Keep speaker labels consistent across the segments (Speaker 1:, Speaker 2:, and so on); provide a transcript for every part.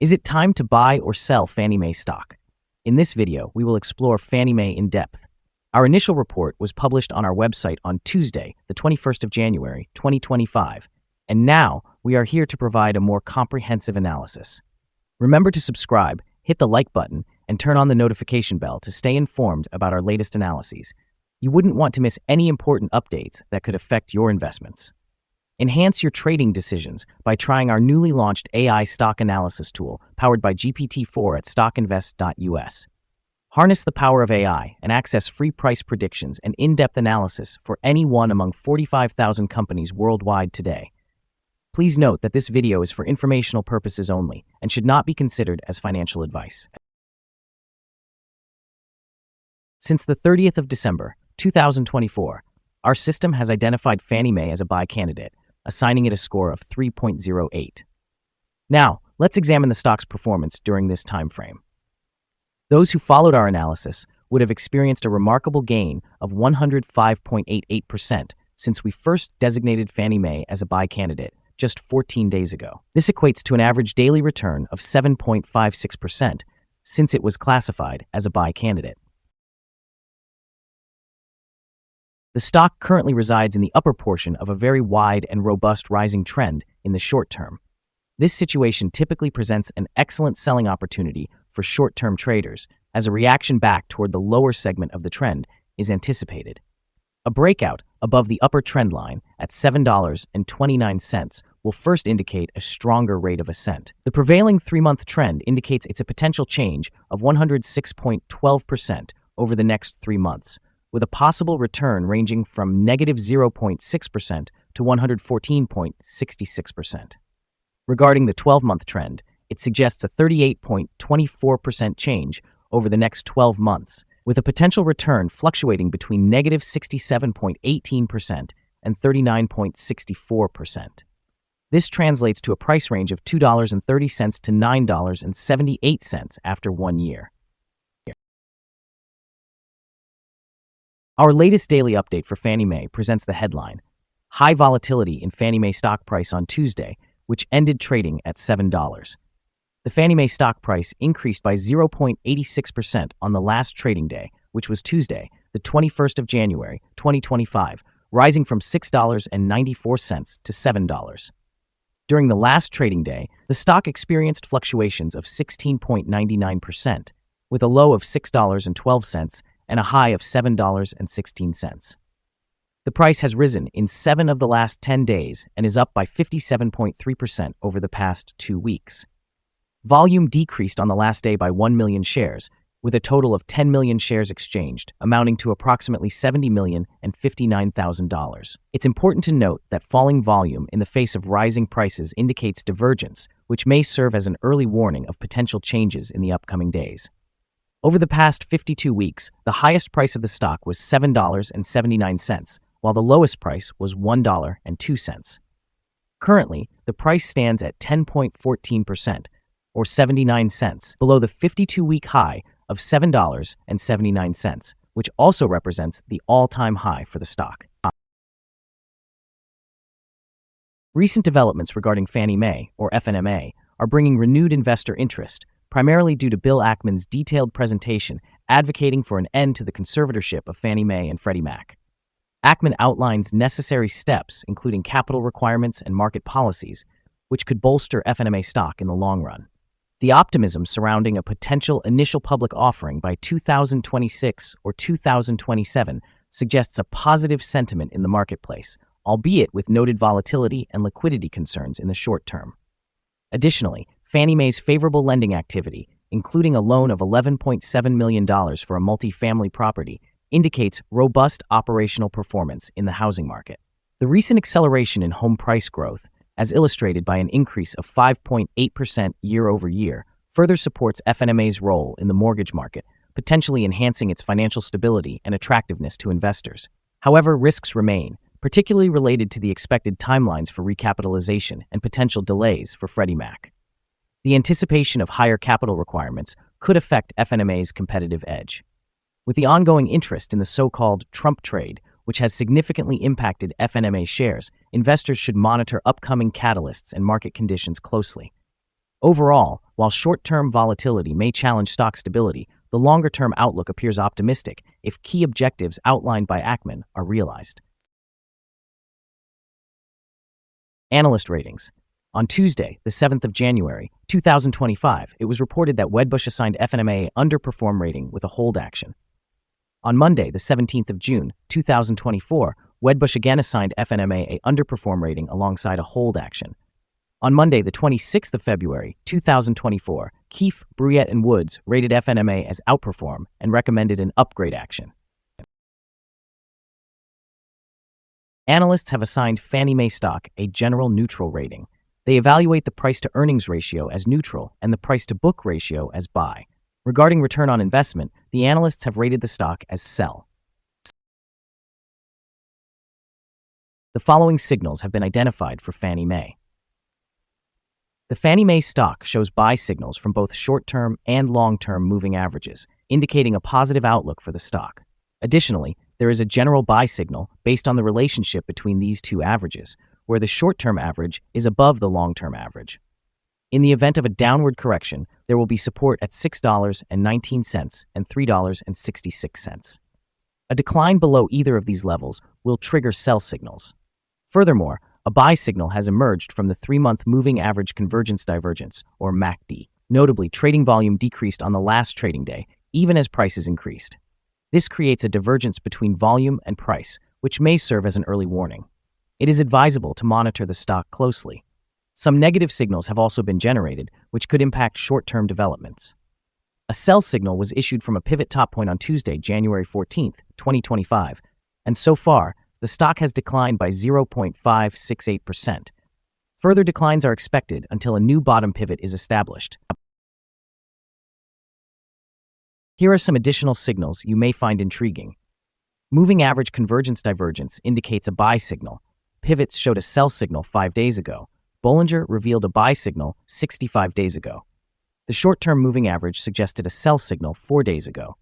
Speaker 1: Is it time to buy or sell Fannie Mae stock? In this video, we will explore Fannie Mae in depth. Our initial report was published on our website on Tuesday, the 21st of January, 2025, and now we are here to provide a more comprehensive analysis. Remember to subscribe, hit the like button, and turn on the notification bell to stay informed about our latest analyses. You wouldn't want to miss any important updates that could affect your investments. Enhance your trading decisions by trying our newly launched AI stock analysis tool powered by GPT-4 at StockInvest.us. Harness the power of AI and access free price predictions and in-depth analysis for any one among 45,000 companies worldwide today. Please note that this video is for informational purposes only and should not be considered as financial advice. Since the 30th of December, 2024, our system has identified Fannie Mae as a buy candidate, assigning it a score of 3.08. Now, let's examine the stock's performance during this time frame. Those who followed our analysis would have experienced a remarkable gain of 105.88% since we first designated Fannie Mae as a buy candidate just 14 days ago. This equates to an average daily return of 7.56% since it was classified as a buy candidate. The stock currently resides in the upper portion of a very wide and robust rising trend in the short term. This situation typically presents an excellent selling opportunity for short-term traders, as a reaction back toward the lower segment of the trend is anticipated. A breakout above the upper trend line at $7.29 will first indicate a stronger rate of ascent. The prevailing 3-month trend indicates it's a potential change of 106.12% over the next 3 months, with a possible return ranging from negative 0.6% to 114.66%. Regarding the 12-month trend, it suggests a 38.24% change over the next 12 months, with a potential return fluctuating between negative 67.18% and 39.64%. This translates to a price range of $2.30 to $9.78 after 1 year. Our latest daily update for Fannie Mae presents the headline, High Volatility in Fannie Mae Stock Price on Tuesday, which ended trading at $7. The Fannie Mae stock price increased by 0.86% on the last trading day, which was Tuesday, the 21st of January, 2025, rising from $6.94 to $7. During the last trading day, the stock experienced fluctuations of 16.99%, with a low of $6.12 and a high of $7.16. The price has risen in 7 of the last 10 days and is up by 57.3% over the past 2 weeks. Volume decreased on the last day by 1 million shares, with a total of 10 million shares exchanged, amounting to approximately $70,059,000. It's important to note that falling volume in the face of rising prices indicates divergence, which may serve as an early warning of potential changes in the upcoming days. Over the past 52 weeks, the highest price of the stock was $7.79, while the lowest price was $1.02. Currently, the price stands at 10.14%, or 79 cents, below the 52-week high of $7.79, which also represents the all-time high for the stock. Recent developments regarding Fannie Mae, or FNMA, are bringing renewed investor interest, primarily due to Bill Ackman's detailed presentation advocating for an end to the conservatorship of Fannie Mae and Freddie Mac. Ackman outlines necessary steps, including capital requirements and market policies, which could bolster FNMA stock in the long run. The optimism surrounding a potential initial public offering by 2026 or 2027 suggests a positive sentiment in the marketplace, albeit with noted volatility and liquidity concerns in the short term. Additionally, Fannie Mae's favorable lending activity, including a loan of $11.7 million for a multifamily property, indicates robust operational performance in the housing market. The recent acceleration in home price growth, as illustrated by an increase of 5.8% year over year, further supports FNMA's role in the mortgage market, potentially enhancing its financial stability and attractiveness to investors. However, risks remain, particularly related to the expected timelines for recapitalization and potential delays for Freddie Mac. The anticipation of higher capital requirements could affect FNMA's competitive edge. With the ongoing interest in the so-called Trump trade, which has significantly impacted FNMA shares, investors should monitor upcoming catalysts and market conditions closely. Overall, while short-term volatility may challenge stock stability, the longer-term outlook appears optimistic if key objectives outlined by Ackman are realized. Analyst ratings. On Tuesday, the 7th of January, 2025, it was reported that Wedbush assigned FNMA underperform rating with a hold action. On Monday, the 17th of June, 2024, Wedbush again assigned FNMA a underperform rating alongside a hold action. On Monday, the 26th of February, 2024, Keefe, Bruyette, and Woods rated FNMA as outperform and recommended an upgrade action. Analysts have assigned Fannie Mae stock a general neutral rating. They evaluate the price-to-earnings ratio as neutral and the price-to-book ratio as buy. Regarding return on investment, the analysts have rated the stock as sell. The following signals have been identified for Fannie Mae. The Fannie Mae stock shows buy signals from both short-term and long-term moving averages, indicating a positive outlook for the stock. Additionally, there is a general buy signal based on the relationship between these two averages, where the short-term average is above the long-term average. In the event of a downward correction, there will be support at $6.19 and $3.66. A decline below either of these levels will trigger sell signals. Furthermore, a buy signal has emerged from the 3-month Moving Average Convergence Divergence, or MACD. Notably, trading volume decreased on the last trading day, even as prices increased. This creates a divergence between volume and price, which may serve as an early warning. It is advisable to monitor the stock closely. Some negative signals have also been generated, which could impact short-term developments. A sell signal was issued from a pivot top point on Tuesday, January 14, 2025, and so far, the stock has declined by 0.568%. Further declines are expected until a new bottom pivot is established. Here are some additional signals you may find intriguing. Moving Average Convergence Divergence indicates a buy signal. Pivots showed a sell signal 5 days ago. Bollinger revealed a buy signal 65 days ago. The short-term moving average suggested a sell signal 4 days ago.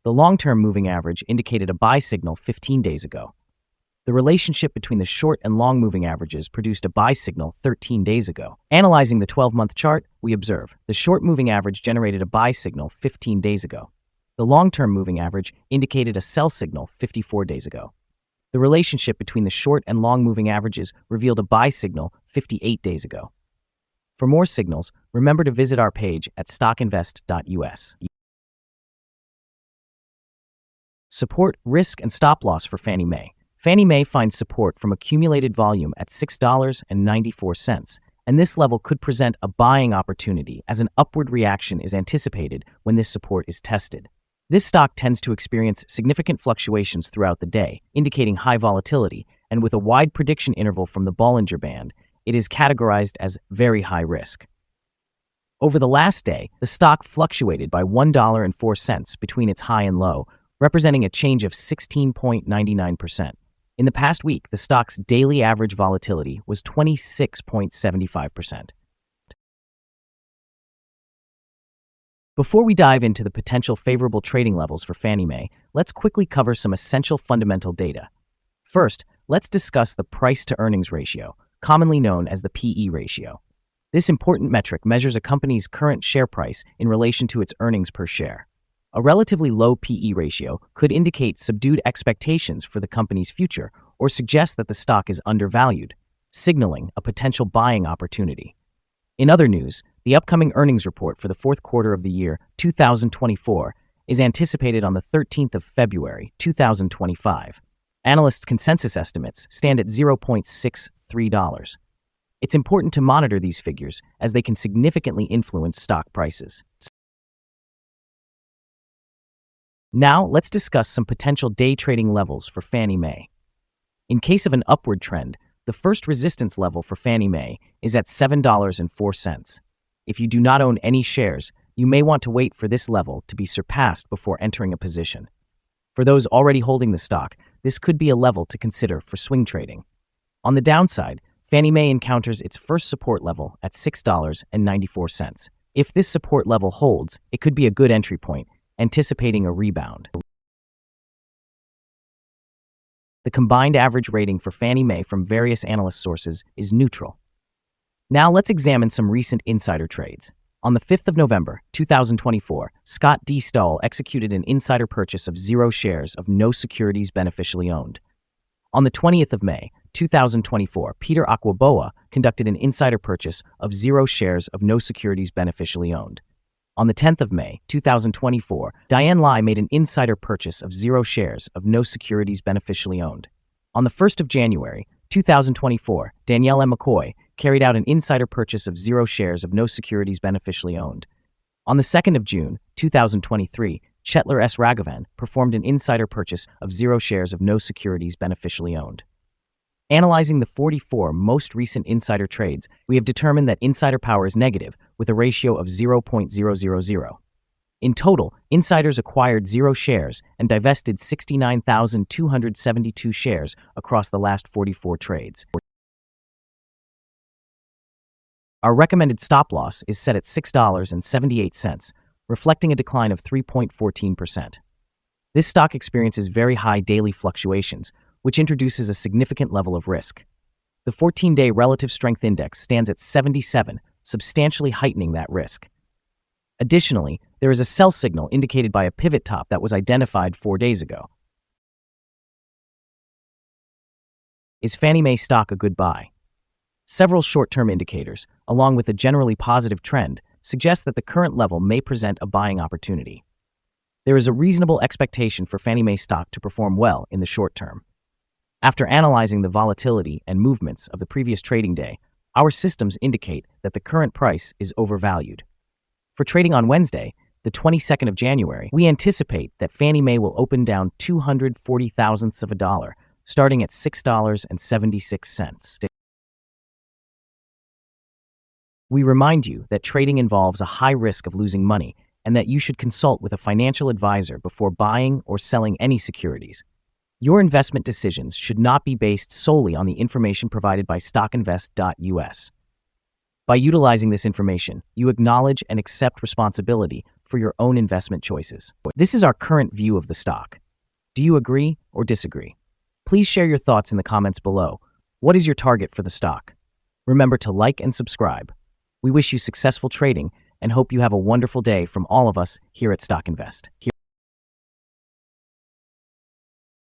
Speaker 1: The long-term moving average indicated a buy signal 15 days ago. The relationship between the short and long moving averages produced a buy signal 13 days ago. Analyzing the 12-month chart, we observe the short moving average generated a buy signal 15 days ago. The long-term moving average indicated a sell signal 54 days ago. The relationship between the short and long moving averages revealed a buy signal 58 days ago. For more signals, remember to visit our page at StockInvest.us. Support, risk, and stop loss for Fannie Mae. Fannie Mae finds support from accumulated volume at $6.94, and this level could present a buying opportunity as an upward reaction is anticipated when this support is tested. This stock tends to experience significant fluctuations throughout the day, indicating high volatility, and with a wide prediction interval from the Bollinger Band, it is categorized as very high risk. Over the last day, the stock fluctuated by $1.04 between its high and low, representing a change of 16.99%. In the past week, the stock's daily average volatility was 26.75%. Before we dive into the potential favorable trading levels for Fannie Mae, let's quickly cover some essential fundamental data. First, let's discuss the price-to-earnings ratio, commonly known as the PE ratio. This important metric measures a company's current share price in relation to its earnings per share. A relatively low PE ratio could indicate subdued expectations for the company's future or suggest that the stock is undervalued, signaling a potential buying opportunity. In other news, the upcoming earnings report for the fourth quarter of the year 2024 is anticipated on the 13th of February 2025. Analysts' consensus estimates stand at $0.63. It's important to monitor these figures as they can significantly influence stock prices. Now, let's discuss some potential day trading levels for Fannie Mae. In case of an upward trend, the first resistance level for Fannie Mae is at $7.04. If you do not own any shares, you may want to wait for this level to be surpassed before entering a position. For those already holding the stock, this could be a level to consider for swing trading. On the downside, Fannie Mae encounters its first support level at $6.94. If this support level holds, it could be a good entry point, anticipating a rebound. The combined average rating for Fannie Mae from various analyst sources is neutral. Now let's examine some recent insider trades. On the 5th of November, 2024, Scott D. Stahl executed an insider purchase of 0 shares of no securities beneficially owned. On the 20th of May, 2024, Peter Akwaboah conducted an insider purchase of 0 shares of no securities beneficially owned. On the 10th of May, 2024, Diane Lai made an insider purchase of 0 shares of no securities beneficially owned. On the 1st of January, 2024, Danielle M. McCoy carried out an insider purchase of 0 shares of no securities beneficially owned. On the 2nd of June, 2023, Chetler S. Raghavan performed an insider purchase of 0 shares of no securities beneficially owned. Analyzing the 44 most recent insider trades, we have determined that insider power is negative with a ratio of 0.000. In total, insiders acquired 0 shares and divested 69,272 shares across the last 44 trades. Our recommended stop loss is set at $6.78, reflecting a decline of 3.14%. This stock experiences very high daily fluctuations, which introduces a significant level of risk. The 14-day relative strength index stands at 77, substantially heightening that risk. Additionally, there is a sell signal indicated by a pivot top that was identified 4 days ago. Is Fannie Mae stock a good buy? Several short-term indicators, along with a generally positive trend, suggest that the current level may present a buying opportunity. There is a reasonable expectation for Fannie Mae stock to perform well in the short term. After analyzing the volatility and movements of the previous trading day, our systems indicate that the current price is overvalued. For trading on Wednesday, the 22nd of January, we anticipate that Fannie Mae will open down 240 thousandths of a dollar, starting at $6.76. We remind you that trading involves a high risk of losing money and that you should consult with a financial advisor before buying or selling any securities. Your investment decisions should not be based solely on the information provided by StockInvest.us. By utilizing this information, you acknowledge and accept responsibility for your own investment choices. This is our current view of the stock. Do you agree or disagree? Please share your thoughts in the comments below. What is your target for the stock? Remember to like and subscribe. We wish you successful trading and hope you have a wonderful day from all of us here at StockInvest.